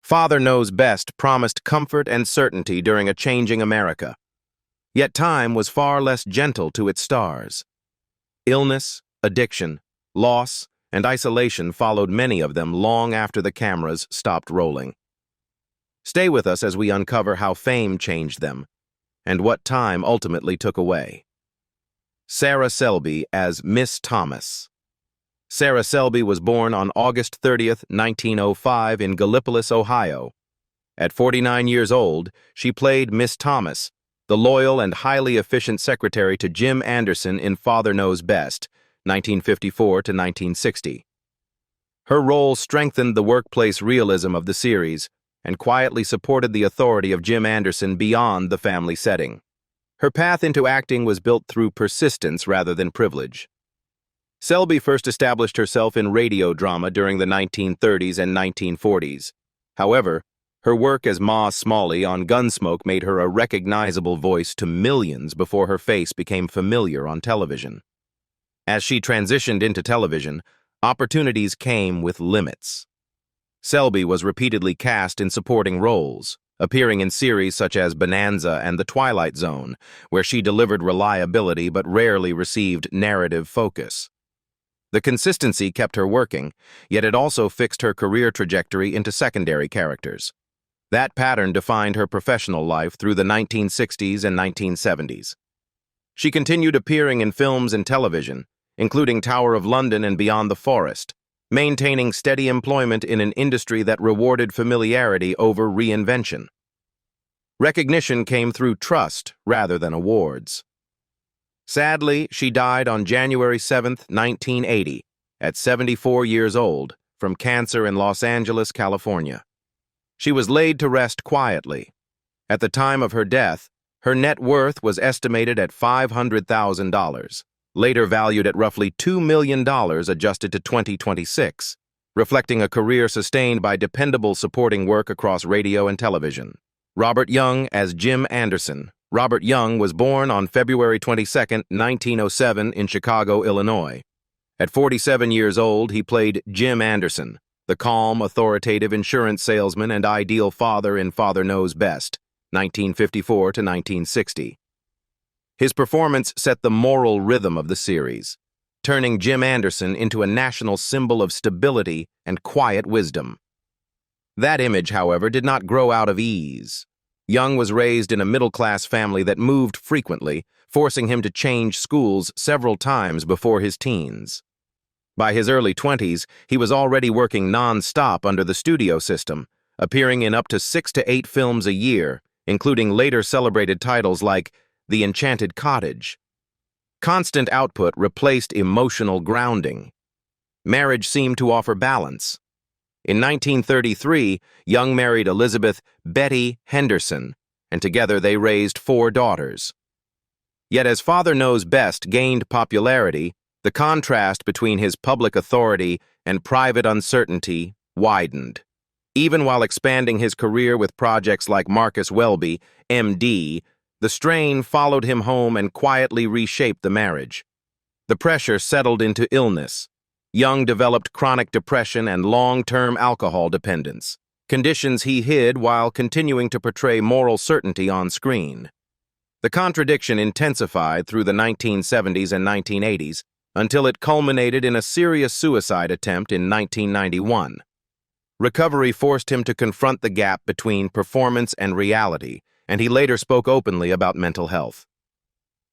Father Knows Best promised comfort and certainty during a changing America. Yet time was far less gentle to its stars. Illness, addiction, loss, and isolation followed many of them long after the cameras stopped rolling. Stay with us as we uncover how fame changed them, and what time ultimately took away. Sarah Selby as Miss Thomas. Sarah Selby was born on August 30th, 1905 in Gallipolis, Ohio. At 49 years old, she played Miss Thomas, the loyal and highly efficient secretary to Jim Anderson in Father Knows Best, 1954 to 1960. Her role strengthened the workplace realism of the series and quietly supported the authority of Jim Anderson beyond the family setting. Her path into acting was built through persistence rather than privilege. Selby first established herself in radio drama during the 1930s and 1940s. However, her work as Ma Smalley on Gunsmoke made her a recognizable voice to millions before her face became familiar on television. As she transitioned into television, opportunities came with limits. Selby was repeatedly cast in supporting roles, appearing in series such as Bonanza and The Twilight Zone, where she delivered reliability but rarely received narrative focus. The consistency kept her working, yet it also fixed her career trajectory into secondary characters. That pattern defined her professional life through the 1960s and 1970s. She continued appearing in films and television, including Tower of London and Beyond the Forest, maintaining steady employment in an industry that rewarded familiarity over reinvention. Recognition came through trust rather than awards. Sadly, she died on January 7, 1980, at 74 years old, from cancer in Los Angeles, California. She was laid to rest quietly. At the time of her death, her net worth was estimated at $500,000, later valued at roughly $2 million adjusted to 2026, reflecting a career sustained by dependable supporting work across radio and television. Robert Young as Jim Anderson. Robert Young was born on February 22, 1907 in Chicago, Illinois. At 47 years old, he played Jim Anderson, the calm, authoritative insurance salesman and ideal father in Father Knows Best, 1954 to 1960. His performance set the moral rhythm of the series, turning Jim Anderson into a national symbol of stability and quiet wisdom. That image, however, did not grow out of ease. Young was raised in a middle-class family that moved frequently, forcing him to change schools several times before his teens. By his early 20s, he was already working non-stop under the studio system, appearing in up to 6 to 8 films a year, including later celebrated titles like The Enchanted Cottage. Constant output replaced emotional grounding. Marriage seemed to offer balance. In 1933, Young married Elizabeth Betty Henderson, and together they raised 4 daughters. Yet as Father Knows Best gained popularity, the contrast between his public authority and private uncertainty widened. Even while expanding his career with projects like Marcus Welby, M.D., the strain followed him home and quietly reshaped the marriage. The pressure settled into illness. Young developed chronic depression and long-term alcohol dependence, conditions he hid while continuing to portray moral certainty on screen. The contradiction intensified through the 1970s and 1980s until it culminated in a serious suicide attempt in 1991. Recovery forced him to confront the gap between performance and reality, and he later spoke openly about mental health.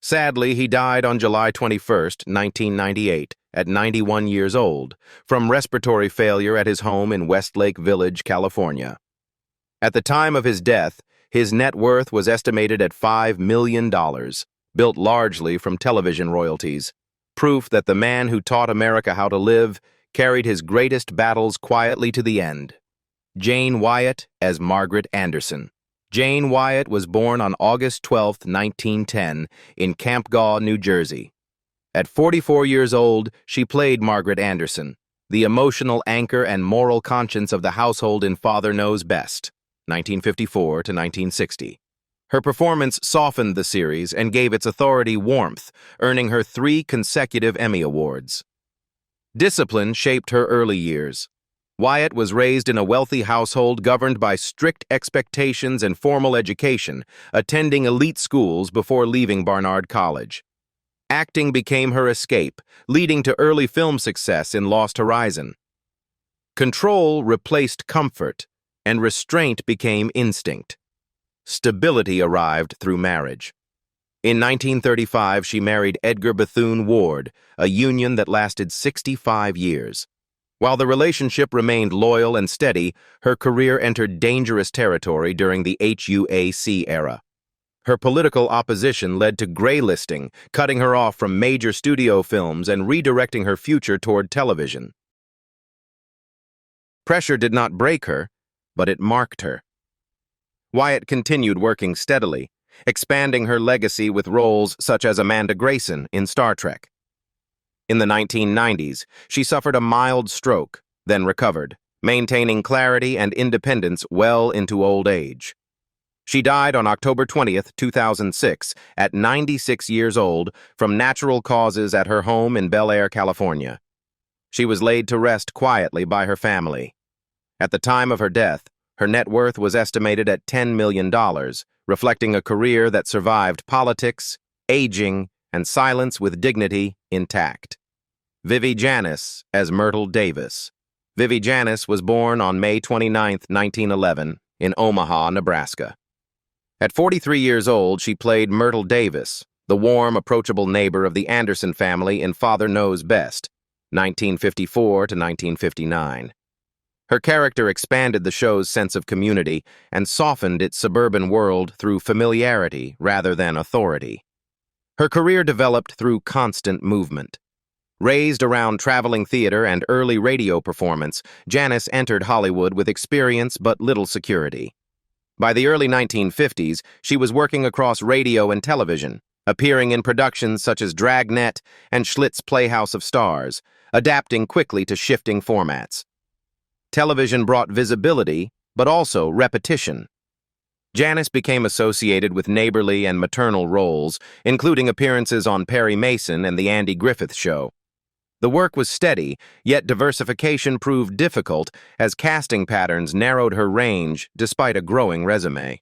Sadly, he died on July 21, 1998, at 91 years old, from respiratory failure at his home in Westlake Village, California. At the time of his death, his net worth was estimated at $5 million, built largely from television royalties, proof that the man who taught America how to live carried his greatest battles quietly to the end. Jane Wyatt as Margaret Anderson. Jane Wyatt was born on August 12, 1910, in Campgaw, New Jersey. At 44 years old, she played Margaret Anderson, the emotional anchor and moral conscience of the household in Father Knows Best, 1954 to 1960. Her performance softened the series and gave its authority warmth, earning her 3 consecutive Emmy Awards. Discipline shaped her early years. Wyatt was raised in a wealthy household governed by strict expectations and formal education, attending elite schools before leaving Barnard College. Acting became her escape, leading to early film success in Lost Horizon. Control replaced comfort, and restraint became instinct. Stability arrived through marriage. In 1935, she married Edgar Bethune-Ward, a union that lasted 65 years. While the relationship remained loyal and steady, her career entered dangerous territory during the HUAC era. Her political opposition led to graylisting, cutting her off from major studio films and redirecting her future toward television. Pressure did not break her, but it marked her. Wyatt continued working steadily, expanding her legacy with roles such as Amanda Grayson in Star Trek. In the 1990s, she suffered a mild stroke, then recovered, maintaining clarity and independence well into old age. She died on October 20, 2006, at 96 years old from natural causes at her home in Bel Air, California. She was laid to rest quietly by her family. At the time of her death, her net worth was estimated at $10 million, reflecting a career that survived politics, aging, and silence with dignity intact. Vivi Janiss as Myrtle Davis. Vivi Janiss was born on May 29, 1911, in Omaha, Nebraska. At 43 years old, she played Myrtle Davis, the warm, approachable neighbor of the Anderson family in Father Knows Best, 1954 to 1959. Her character expanded the show's sense of community and softened its suburban world through familiarity rather than authority. Her career developed through constant movement. Raised around traveling theater and early radio performance, Janiss entered Hollywood with experience but little security. By the early 1950s, she was working across radio and television, appearing in productions such as Dragnet and Schlitz Playhouse of Stars, adapting quickly to shifting formats. Television brought visibility, but also repetition. Janiss became associated with neighborly and maternal roles, including appearances on Perry Mason and The Andy Griffith Show. The work was steady, yet diversification proved difficult as casting patterns narrowed her range despite a growing resume.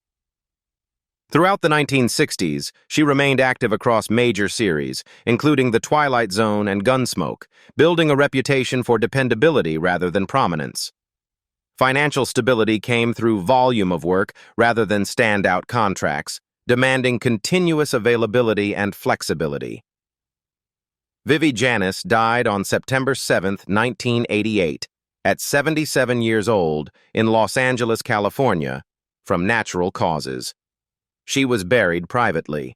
Throughout the 1960s, she remained active across major series, including The Twilight Zone and Gunsmoke, building a reputation for dependability rather than prominence. Financial stability came through volume of work rather than standout contracts, demanding continuous availability and flexibility. Vivi Janiss died on September 7, 1988, at 77 years old in Los Angeles, California, from natural causes. She was buried privately.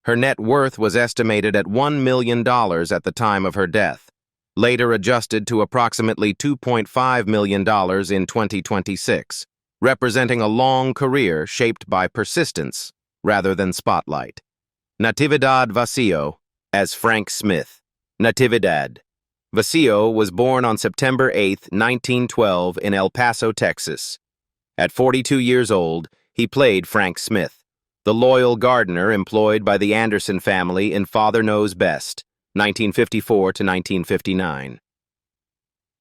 Her net worth was estimated at $1 million at the time of her death, later adjusted to approximately $2.5 million in 2026, representing a long career shaped by persistence rather than spotlight. Natividad Vacio as Frank Smith. Natividad Vacio was born on September 8, 1912 in El Paso, Texas. At 42 years old, he played Frank Smith, the loyal gardener employed by the Anderson family in Father Knows Best, 1954 to 1959.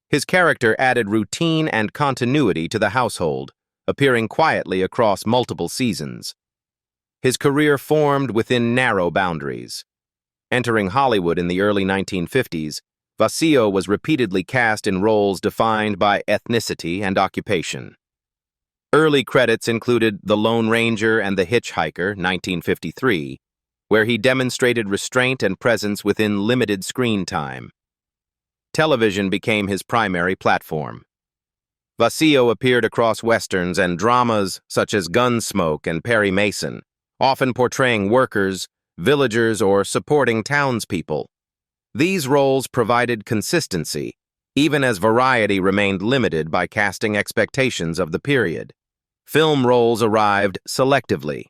His character added routine and continuity to the household, appearing quietly across multiple seasons. His career formed within narrow boundaries. Entering Hollywood in the early 1950s, Vacio was repeatedly cast in roles defined by ethnicity and occupation. Early credits included The Lone Ranger and the Hitchhiker, 1953, where he demonstrated restraint and presence within limited screen time. Television became his primary platform. Vacio appeared across westerns and dramas such as Gunsmoke and Perry Mason, often portraying workers, villagers, or supporting townspeople. These roles provided consistency, even as variety remained limited by casting expectations of the period. Film roles arrived selectively.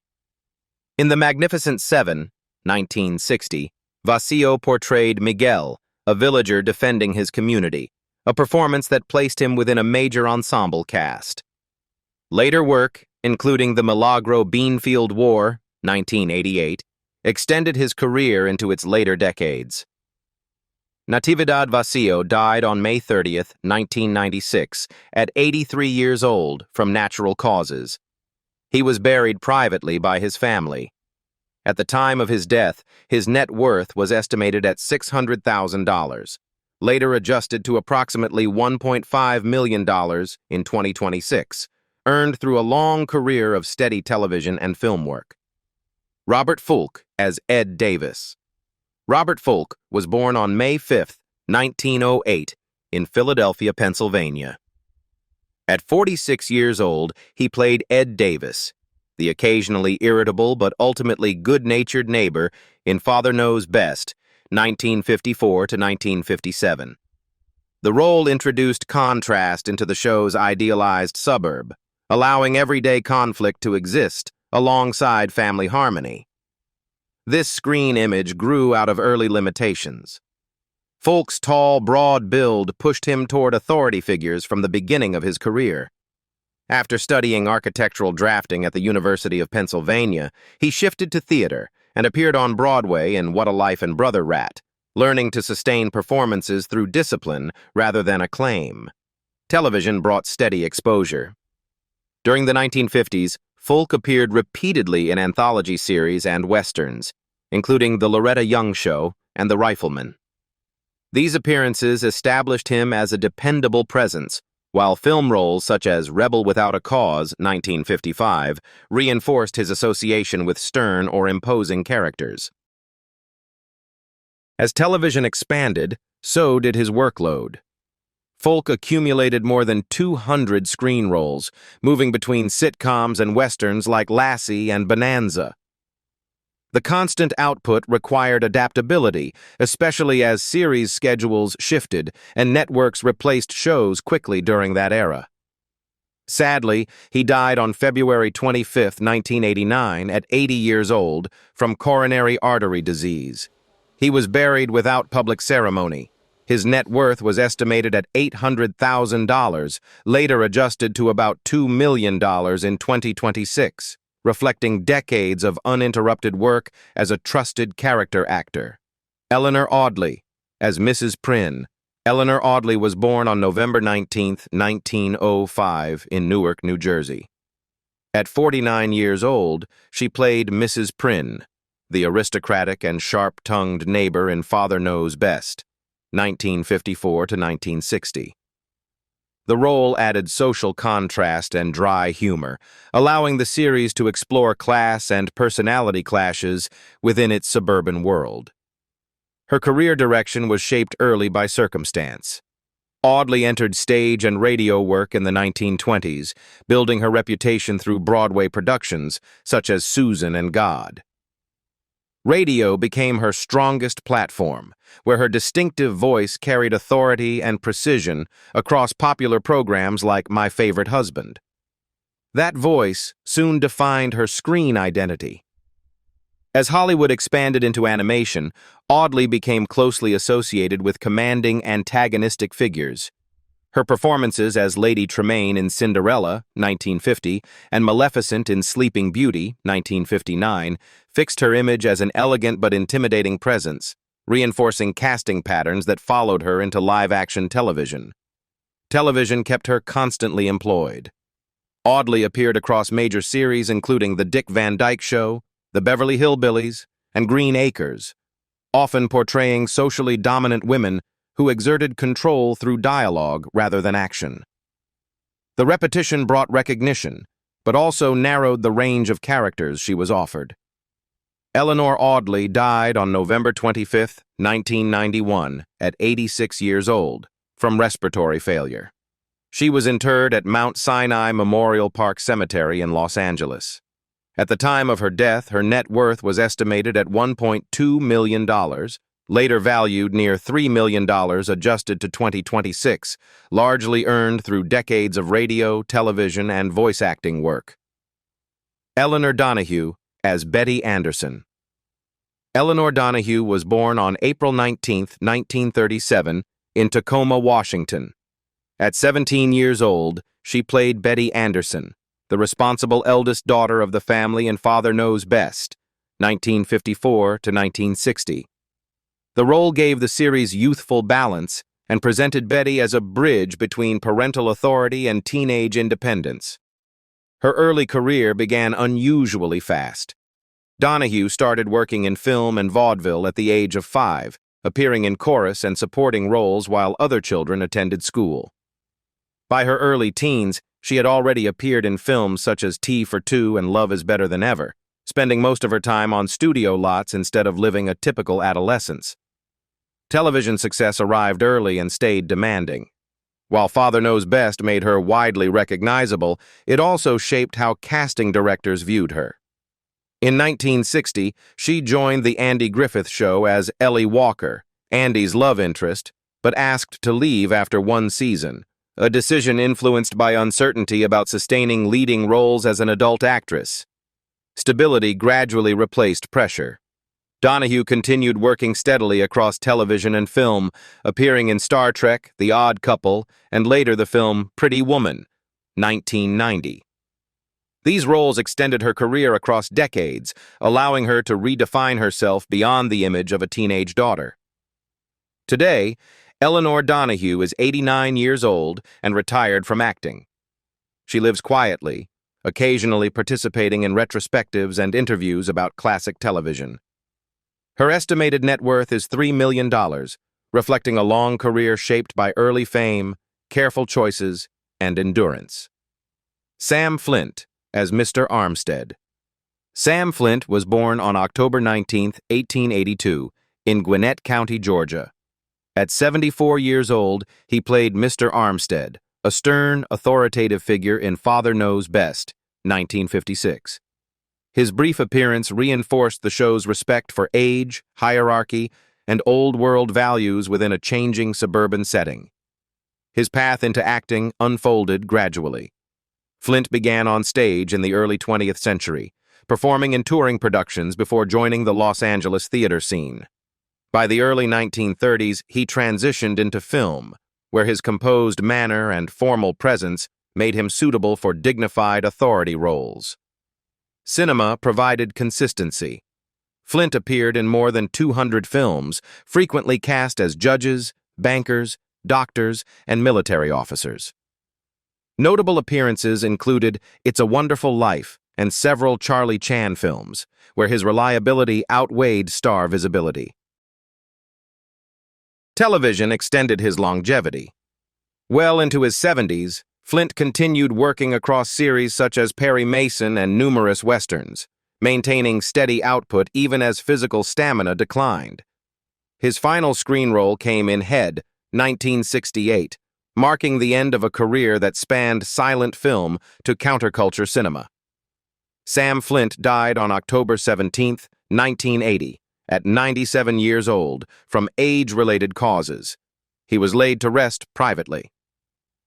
In The Magnificent Seven, 1960, Vacio portrayed Miguel, a villager defending his community, a performance that placed him within a major ensemble cast. Later work, including The Milagro Beanfield War, 1988, extended his career into its later decades. Natividad Vacio died on May 30th, 1996, at 83 years old from natural causes. He was buried privately by his family. At the time of his death, his net worth was estimated at $600,000, later adjusted to approximately $1.5 million in 2026, earned through a long career of steady television and film work. Robert Foulk as Ed Davis. Robert Foulk was born on May 5, 1908, in Philadelphia, Pennsylvania. At 46 years old, he played Ed Davis, the occasionally irritable but ultimately good-natured neighbor in Father Knows Best, 1954 to 1957. The role introduced contrast into the show's idealized suburb, allowing everyday conflict to exist alongside family harmony. This screen image grew out of early limitations. Foulk's tall, broad build pushed him toward authority figures from the beginning of his career. After studying architectural drafting at the University of Pennsylvania, he shifted to theater and appeared on Broadway in What a Life and Brother Rat, learning to sustain performances through discipline rather than acclaim. Television brought steady exposure. During the 1950s, Foulk appeared repeatedly in anthology series and westerns, including The Loretta Young Show and The Rifleman. These appearances established him as a dependable presence, while film roles such as Rebel Without a Cause, 1955, reinforced his association with stern or imposing characters. As television expanded, so did his workload. Foulk accumulated more than 200 screen roles, moving between sitcoms and westerns like Lassie and Bonanza. The constant output required adaptability, especially as series schedules shifted and networks replaced shows quickly during that era. Sadly, he died on February 25, 1989, at 80 years old, from coronary artery disease. He was buried without public ceremony. His net worth was estimated at $800,000, later adjusted to about $2 million in 2026, reflecting decades of uninterrupted work as a trusted character actor. Eleanor Audley as Mrs. Prynne. Eleanor Audley was born on November 19, 1905, in Newark, New Jersey. At 49 years old, she played Mrs. Prynne, the aristocratic and sharp-tongued neighbor in Father Knows Best, 1954 to 1960. The role added social contrast and dry humor, allowing the series to explore class and personality clashes within its suburban world. Her career direction was shaped early by circumstance. Audley entered stage and radio work in the 1920s, building her reputation through Broadway productions such as Susan and God. Radio became her strongest platform, where her distinctive voice carried authority and precision across popular programs like My Favorite Husband. That voice soon defined her screen identity. As Hollywood expanded into animation, Audley became closely associated with commanding antagonistic figures. Her performances as Lady Tremaine in Cinderella, 1950, and Maleficent in Sleeping Beauty, 1959, fixed her image as an elegant but intimidating presence, reinforcing casting patterns that followed her into live-action television. Television kept her constantly employed. Audley appeared across major series including The Dick Van Dyke Show, The Beverly Hillbillies, and Green Acres, often portraying socially dominant women who exerted control through dialogue rather than action. The repetition brought recognition, but also narrowed the range of characters she was offered. Eleanor Audley died on November 25, 1991, at 86 years old, from respiratory failure. She was interred at Mount Sinai Memorial Park Cemetery in Los Angeles. At the time of her death, her net worth was estimated at $1.2 million, later valued near $3 million adjusted to 2026, largely earned through decades of radio, television, and voice acting work. Elinor Donahue as Betty Anderson. Elinor Donahue was born on April 19, 1937, in Tacoma, Washington. At 17 years old, she played Betty Anderson, the responsible eldest daughter of the family in Father Knows Best, 1954 to 1960. The role gave the series youthful balance and presented Betty as a bridge between parental authority and teenage independence. Her early career began unusually fast. Donahue started working in film and vaudeville at the age of 5, appearing in chorus and supporting roles while other children attended school. By her early teens, she had already appeared in films such as Tea for Two and Love is Better Than Ever, spending most of her time on studio lots instead of living a typical adolescence. Television success arrived early and stayed demanding. While Father Knows Best made her widely recognizable, it also shaped how casting directors viewed her. In 1960, she joined The Andy Griffith Show as Ellie Walker, Andy's love interest, but asked to leave after one season, a decision influenced by uncertainty about sustaining leading roles as an adult actress. Stability gradually replaced pressure. Donahue continued working steadily across television and film, appearing in Star Trek, The Odd Couple, and later the film Pretty Woman, 1990. These roles extended her career across decades, allowing her to redefine herself beyond the image of a teenage daughter. Today, Elinor Donahue is 89 years old and retired from acting. She lives quietly, occasionally participating in retrospectives and interviews about classic television. Her estimated net worth is $3 million, reflecting a long career shaped by early fame, careful choices, and endurance. Sam Flint as Mr. Armstead. Sam Flint was born on October 19, 1882, in Gwinnett County, Georgia. At 74 years old, he played Mr. Armstead, a stern, authoritative figure in Father Knows Best, 1956. His brief appearance reinforced the show's respect for age, hierarchy, and old-world values within a changing suburban setting. His path into acting unfolded gradually. Flint began on stage in the early 20th century, performing in touring productions before joining the Los Angeles theater scene. By the early 1930s, he transitioned into film, where his composed manner and formal presence made him suitable for dignified authority roles. Cinema provided consistency. Flint appeared in more than 200 films, frequently cast as judges, bankers, doctors, and military officers. Notable appearances included It's a Wonderful Life and several Charlie Chan films, where his reliability outweighed star visibility. Television extended his longevity. Well into his 70s, Flint continued working across series such as Perry Mason and numerous westerns, maintaining steady output even as physical stamina declined. His final screen role came in Head, 1968, marking the end of a career that spanned silent film to counterculture cinema. Sam Flint died on October 17, 1980, at 97 years old, from age-related causes. He was laid to rest privately.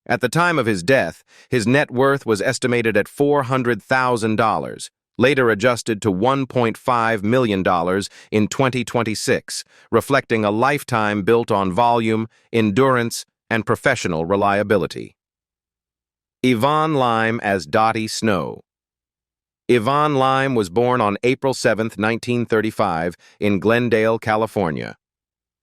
At the time of his death, his net worth was estimated at $400,000, later adjusted to $1.5 million in 2026, reflecting a lifetime built on volume, endurance, and professional reliability. Yvonne Lime as Dottie Snow. Yvonne Lime was born on April 7, 1935, in Glendale, California.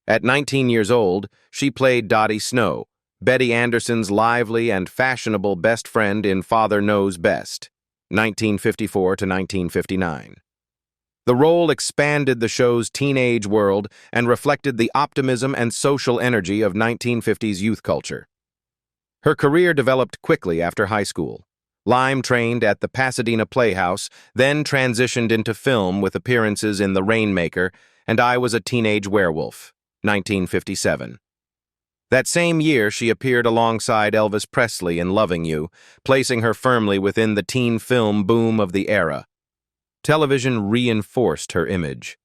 At 19 years old, she played Dottie Snow, Betty Anderson's lively and fashionable best friend in Father Knows Best, 1954 to 1959. The role expanded the show's teenage world and reflected the optimism and social energy of 1950s youth culture. Her career developed quickly after high school. Lime trained at the Pasadena Playhouse, then transitioned into film with appearances in The Rainmaker and I Was a Teenage Werewolf, 1957. That same year, she appeared alongside Elvis Presley in Loving You, placing her firmly within the teen film boom of the era. Television reinforced her image.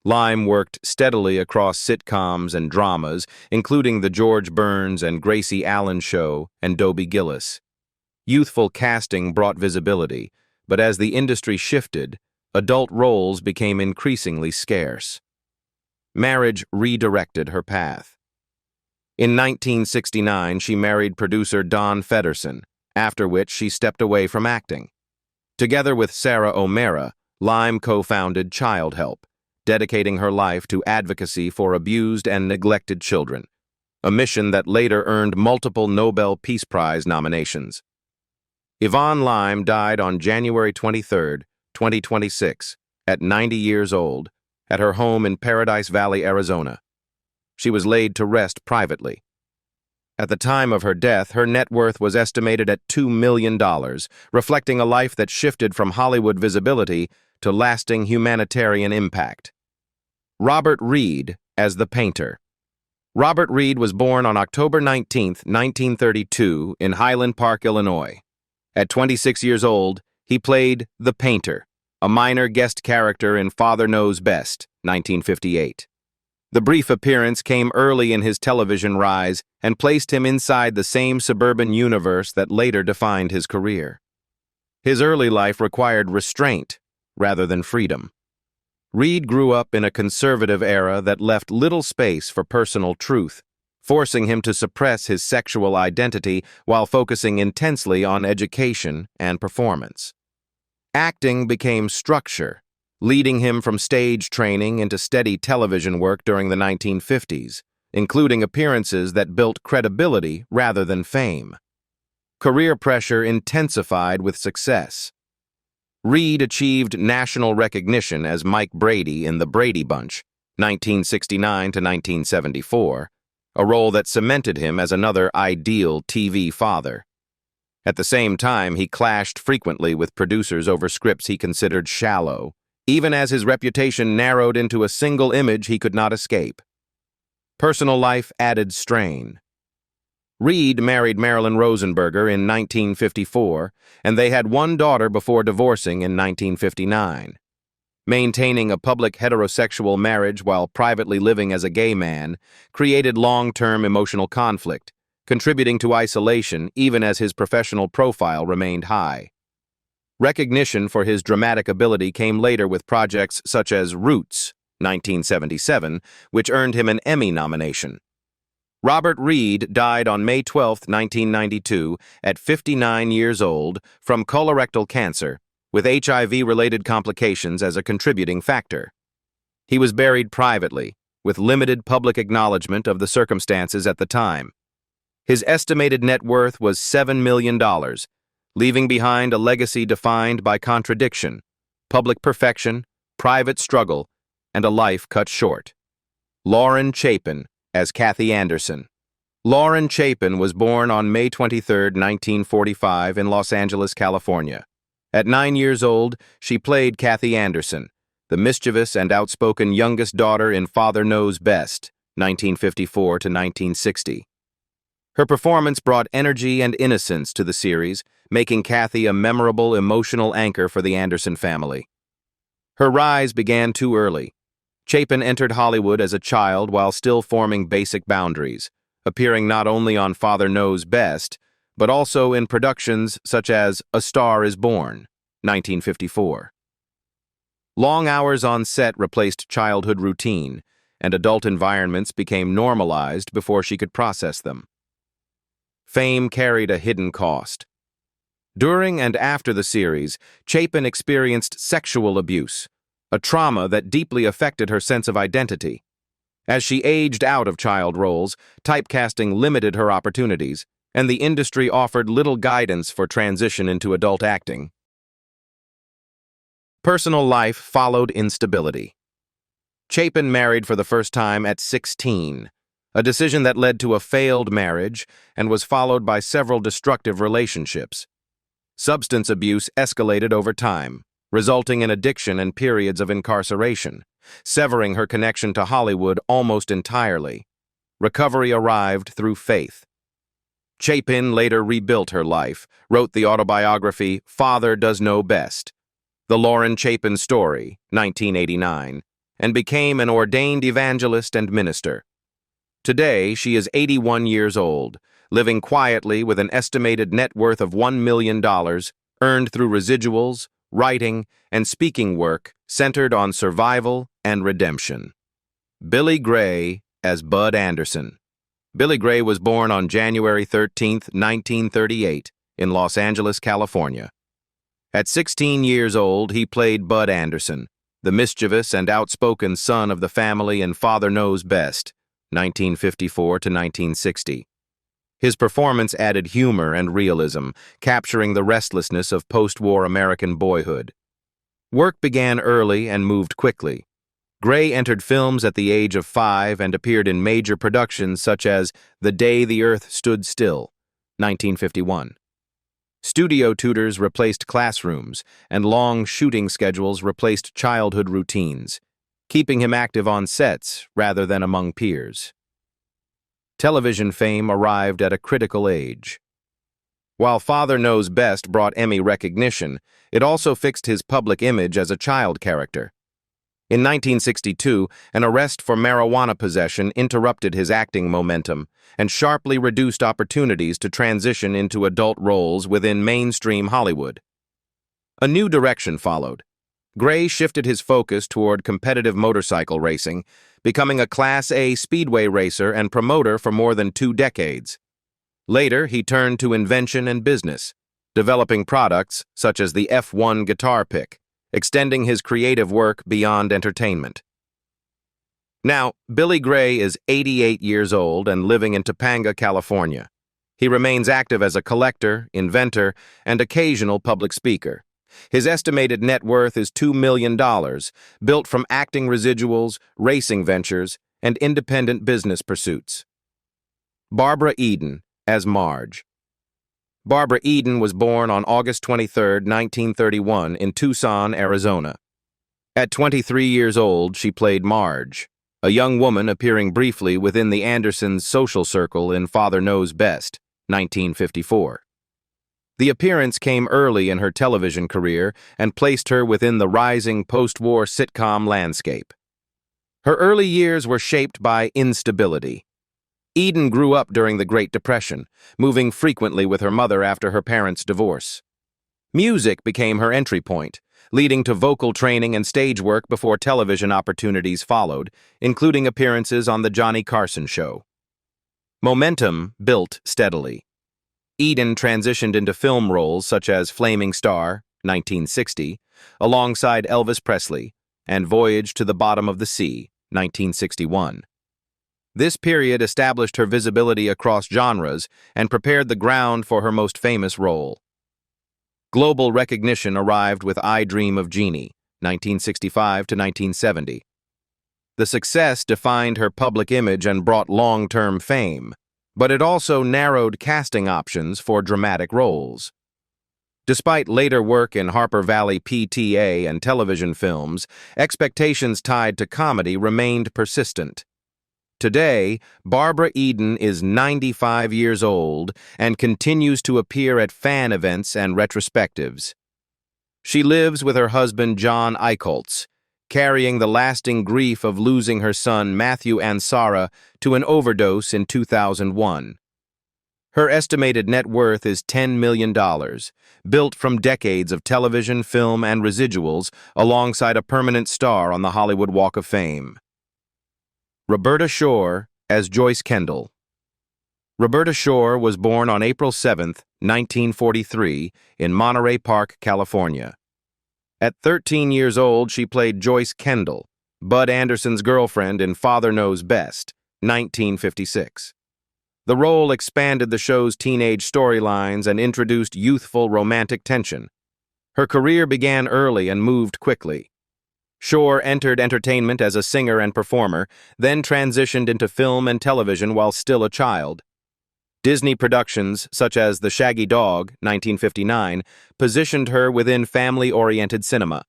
Lime worked steadily across sitcoms and dramas, including The George Burns and Gracie Allen Show and Dobie Gillis. Youthful casting brought visibility, but as the industry shifted, adult roles became increasingly scarce. Marriage redirected her path. In 1969, she married producer Don Fedderson, after which she stepped away from acting. Together with Sarah O'Mara, Lime co-founded Child Help, dedicating her life to advocacy for abused and neglected children, a mission that later earned multiple Nobel Peace Prize nominations. Yvonne Lime died on January 23, 2026, at 90 years old, at her home in Paradise Valley, Arizona. She was laid to rest privately. At the time of her death, her net worth was estimated at $2 million, reflecting a life that shifted from Hollywood visibility to lasting humanitarian impact. Robert Reed as the painter. Robert Reed was born on October 19, 1932, in Highland Park, Illinois. At 26 years old, he played the painter, a minor guest character in Father Knows Best, 1958. The brief appearance came early in his television rise and placed him inside the same suburban universe that later defined his career. His early life required restraint rather than freedom. Reed grew up in a conservative era that left little space for personal truth, forcing him to suppress his sexual identity while focusing intensely on education and performance. Acting became structure, leading him from stage training into steady television work during the 1950s, including appearances that built credibility rather than fame. Career pressure intensified with success. Reed achieved national recognition as Mike Brady in The Brady Bunch, 1969 to 1974, a role that cemented him as another ideal TV father. At the same time, he clashed frequently with producers over scripts he considered shallow, even as his reputation narrowed into a single image he could not escape. Personal life added strain. Reed married Marilyn Rosenberger in 1954, and they had one daughter before divorcing in 1959. Maintaining a public heterosexual marriage while privately living as a gay man created long-term emotional conflict, contributing to isolation even as his professional profile remained high. Recognition for his dramatic ability came later with projects such as Roots, 1977, which earned him an Emmy nomination. Robert Reed died on May 12, 1992, at 59 years old from colorectal cancer, with HIV-related complications as a contributing factor. He was buried privately, with limited public acknowledgement of the circumstances at the time. His estimated net worth was $7 million, leaving behind a legacy defined by contradiction, public perfection, private struggle, and a life cut short. Lauren Chapin as Kathy Anderson. Lauren Chapin was born on May 23, 1945, in Los Angeles, California. At 9 years old, she played Kathy Anderson, the mischievous and outspoken youngest daughter in Father Knows Best, 1954 to 1960. Her performance brought energy and innocence to the series, making Kathy a memorable emotional anchor for the Anderson family. Her rise began too early. Chapin entered Hollywood as a child while still forming basic boundaries, appearing not only on Father Knows Best, but also in productions such as A Star is Born, 1954. Long hours on set replaced childhood routine, and adult environments became normalized before she could process them. Fame carried a hidden cost. During and after the series, Chapin experienced sexual abuse, a trauma that deeply affected her sense of identity. As she aged out of child roles, typecasting limited her opportunities, and the industry offered little guidance for transition into adult acting. Personal life followed instability. Chapin married for the first time at 16, a decision that led to a failed marriage and was followed by several destructive relationships. Substance abuse escalated over time, resulting in addiction and periods of incarceration, severing her connection to Hollywood almost entirely. Recovery arrived through faith. Chapin later rebuilt her life, wrote the autobiography Father Does Know Best, The Lauren Chapin Story, 1989, and became an ordained evangelist and minister. Today, she is 81 years old, living quietly with an estimated net worth of $1 million, earned through residuals, writing, and speaking work centered on survival and redemption. Billy Gray as Bud Anderson. Billy Gray was born on January 13, 1938, in Los Angeles, California. At 16 years old, he played Bud Anderson, the mischievous and outspoken son of the family and father knows best, 1954 to 1960. His performance added humor and realism, capturing the restlessness of post-war American boyhood. Work began early and moved quickly. Gray entered films at the age of 5 and appeared in major productions such as The Day the Earth Stood Still, 1951. Studio tutors replaced classrooms, and long shooting schedules replaced childhood routines, keeping him active on sets rather than among peers. Television fame arrived at a critical age. While Father Knows Best brought Emmy recognition, it also fixed his public image as a child character. In 1962, an arrest for marijuana possession interrupted his acting momentum and sharply reduced opportunities to transition into adult roles within mainstream Hollywood. A new direction followed. Gray shifted his focus toward competitive motorcycle racing, becoming a Class A speedway racer and promoter for more than 2 decades. Later, he turned to invention and business, developing products such as the F1 guitar pick, extending his creative work beyond entertainment. Now, Billy Gray is 88 years old and living in Topanga, California. He remains active as a collector, inventor, and occasional public speaker. His estimated net worth is $2 million, built from acting residuals, racing ventures, and independent business pursuits. Barbara Eden as Marge. Barbara Eden was born on August 23, 1931, in Tucson, Arizona. At 23 years old, she played Marge, a young woman appearing briefly within the Andersons' social circle in Father Knows Best, 1954. The appearance came early in her television career and placed her within the rising post-war sitcom landscape. Her early years were shaped by instability. Eden grew up during the Great Depression, moving frequently with her mother after her parents' divorce. Music became her entry point, leading to vocal training and stage work before television opportunities followed, including appearances on The Johnny Carson Show. Momentum built steadily. Eden transitioned into film roles such as Flaming Star, 1960, alongside Elvis Presley, and Voyage to the Bottom of the Sea, 1961. This period established her visibility across genres and prepared the ground for her most famous role. Global recognition arrived with I Dream of Jeannie, 1965 to 1970. The success defined her public image and brought long-term fame, but it also narrowed casting options for dramatic roles. Despite later work in Harper Valley PTA and television films, expectations tied to comedy remained persistent. Today, Barbara Eden is 95 years old and continues to appear at fan events and retrospectives. She lives with her husband John Eichholtz, carrying the lasting grief of losing her son Matthew Ansara to an overdose in 2001. Her estimated net worth is $10 million, built from decades of television, film, and residuals alongside a permanent star on the Hollywood Walk of Fame. Roberta Shore as Joyce Kendall. Roberta Shore was born on April 7, 1943, in Monterey Park, California. At 13 years old, she played Joyce Kendall, Bud Anderson's girlfriend in Father Knows Best, 1956. The role expanded the show's teenage storylines and introduced youthful romantic tension. Her career began early and moved quickly. Shore entered entertainment as a singer and performer, then transitioned into film and television while still a child. Disney productions, such as The Shaggy Dog, 1959, positioned her within family-oriented cinema.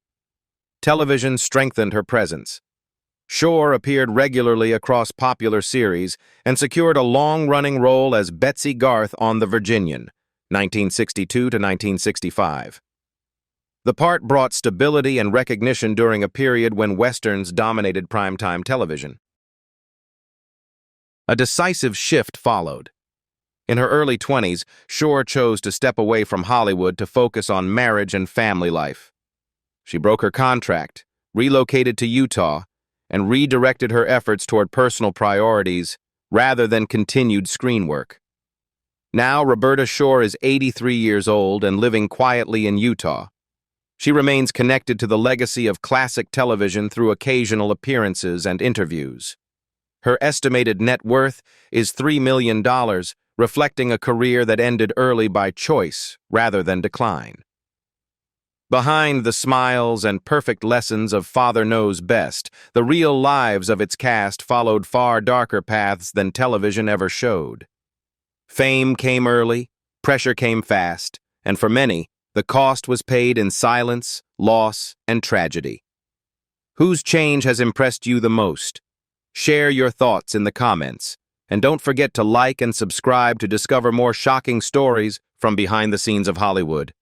Television strengthened her presence. Shore appeared regularly across popular series and secured a long-running role as Betsy Garth on The Virginian, 1962 to 1965. The part brought stability and recognition during a period when Westerns dominated primetime television. A decisive shift followed. In her early 20s, Shore chose to step away from Hollywood to focus on marriage and family life. She broke her contract, relocated to Utah, and redirected her efforts toward personal priorities rather than continued screen work. Now, Roberta Shore is 83 years old and living quietly in Utah. She remains connected to the legacy of classic television through occasional appearances and interviews. Her estimated net worth is $3 million, reflecting a career that ended early by choice rather than decline. Behind the smiles and perfect lessons of Father Knows Best, the real lives of its cast followed far darker paths than television ever showed. Fame came early, pressure came fast, and for many, the cost was paid in silence, loss, and tragedy. Whose change has impressed you the most? Share your thoughts in the comments, and don't forget to like and subscribe to discover more shocking stories from behind the scenes of Hollywood.